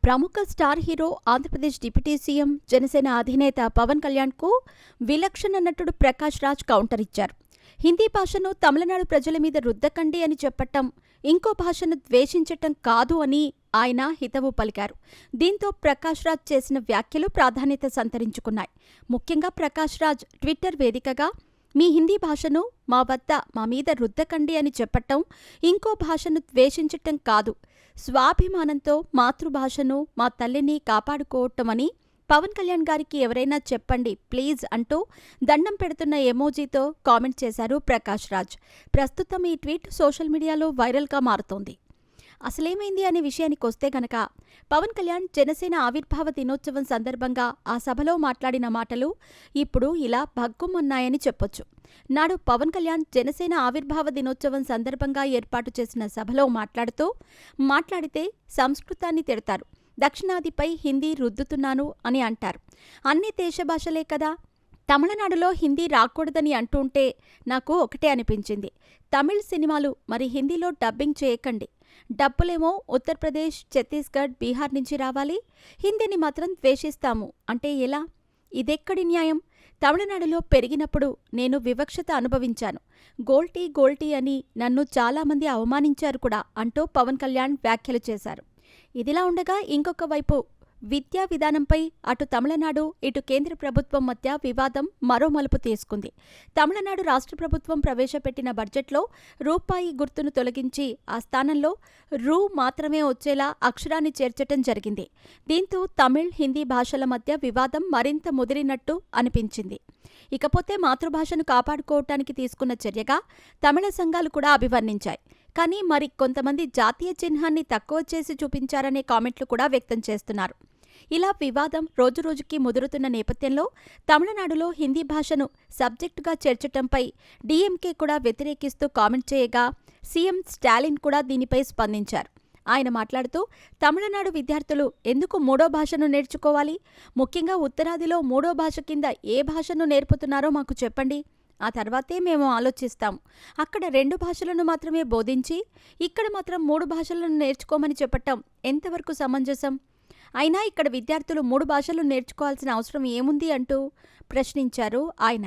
ప్రముఖ star hero, Andhra Pradesh deputy CM, Janasena అధినేత పవన్ కళ్యాణ్కు విలక్షణ నటుడు ప్రకాష్ రాజ్ కౌంటర్ ఇచ్చారు. హిందీ భాషను తమిళనాడు ప్రజల మీద రుద్దకండి అని చెప్పటం, ఇంకో భాషను ద్వేషించటం కాదు అని ఆయన హితవు పలికారు. దీంతో ప్రకాష్ రాజ్ చేసిన వ్యాఖ్యలు ప్రాధాన్యత సంతరించుకున్నాయి. ముఖ్యంగా ప్రకాష్ రాజ్ ట్విట్టర్ వేదికగా మీ హిందీ భాషను మా మీద రుద్దకండి అని చెప్పటం, ఇంకో భాషను ద్వేషించటం కాదు, స్వాభిమానంతో మాతృభాషను, మా తల్లిని కాపాడుకోవటమని పవన్ కళ్యాణ్ గారికి ఎవరైనా చెప్పండి ప్లీజ్ అంటూ దండం పెడుతున్న ఎమోజీతో కామెంట్ చేశారు ప్రకాష్ రాజ్. ప్రస్తుతం ఈ ట్వీట్ సోషల్ మీడియాలో వైరల్గా మారుతోంది. అసలేమైంది అనే విషయానికి వస్తే గనక, పవన్ కళ్యాణ్ జనసేన ఆవిర్భావ దినోత్సవం సందర్భంగా ఆ సభలో మాట్లాడిన మాటలు ఇప్పుడు ఇలా భగ్గుమన్నాయని చెప్పొచ్చు. నాడు పవన్ కళ్యాణ్ జనసేన ఆవిర్భావ దినోత్సవం సందర్భంగా ఏర్పాటు చేసిన సభలో మాట్లాడితే సంస్కృతాన్ని తిడతారు, దక్షిణాదిపై హిందీ రుద్దుతున్నాను అని అంటారు. అన్ని దేశ భాషలే కదా, తమిళనాడులో హిందీ రాకూడదని అంటుంటే నాకు ఒకటే అనిపించింది, తమిళ్ సినిమాలు మరి హిందీలో డబ్బింగ్ చేయకండి. డబ్బులేమో ఉత్తరప్రదేశ్, ఛత్తీస్గఢ్, బీహార్ నుంచి రావాలి, హిందీని మాత్రం ద్వేషిస్తాము అంటే ఎలా? ఇదెక్కడి న్యాయం? తమిళనాడులో పెరిగినప్పుడు నేను వివక్షత అనుభవించాను. గోల్టీ అని నన్ను చాలామంది అవమానించారు కూడా అంటూ పవన్ కళ్యాణ్ వ్యాఖ్యలు చేశారు. ఇదిలా ఉండగా ఇంకొక వైపు విద్యా విధానంపై అటు తమిళనాడు, ఇటు కేంద్ర ప్రభుత్వం మధ్య వివాదం మరో మలుపు తీసుకుంది. తమిళనాడు రాష్ట్ర ప్రభుత్వం ప్రవేశపెట్టిన బడ్జెట్లో రూపాయి గుర్తును తొలగించి ఆ స్థానంలో రూ మాత్రమే వచ్చేలా అక్షరాన్ని చేర్చటం జరిగింది. దీంతో తమిళ్, హిందీ భాషల మధ్య వివాదం మరింత ముదిరినట్టు అనిపించింది. ఇకపోతే మాతృభాషను కాపాడుకోవటానికి తీసుకున్న చర్యగా తమిళ సంఘాలు కూడా అభివర్ణించాయి. కానీ మరి కొంతమంది జాతీయ చిహ్నాన్ని తక్కువ చేసి చూపించారనే కామెంట్లు కూడా వ్యక్తం చేస్తున్నారు. ఇలా వివాదం రోజురోజుకి ముదురుతున్న నేపథ్యంలో తమిళనాడులో హిందీ భాషను సబ్జెక్టుగా చేర్చటంపై డీఎంకే కూడా వ్యతిరేకిస్తూ కామెంట్ చేయగా సీఎం స్టాలిన్ కూడా దీనిపై స్పందించారు. ఆయన మాట్లాడుతూ, తమిళనాడు విద్యార్థులు ఎందుకు మూడో భాషను నేర్చుకోవాలి? ముఖ్యంగా ఉత్తరాదిలో మూడో భాష కింద ఏ భాషను నేర్పుతున్నారో మాకు చెప్పండి, ఆ తర్వాతే మేము ఆలోచిస్తాం. అక్కడ 2 భాషలను మాత్రమే బోధించి ఇక్కడ మాత్రం 3 భాషలను నేర్చుకోమని చెప్పటం ఎంతవరకు సమంజసం? అయినా ఇక్కడ విద్యార్థులు 3 భాషలు నేర్చుకోవాల్సిన అవసరం ఏముంది అంటూ ప్రశ్నించారు ఆయన.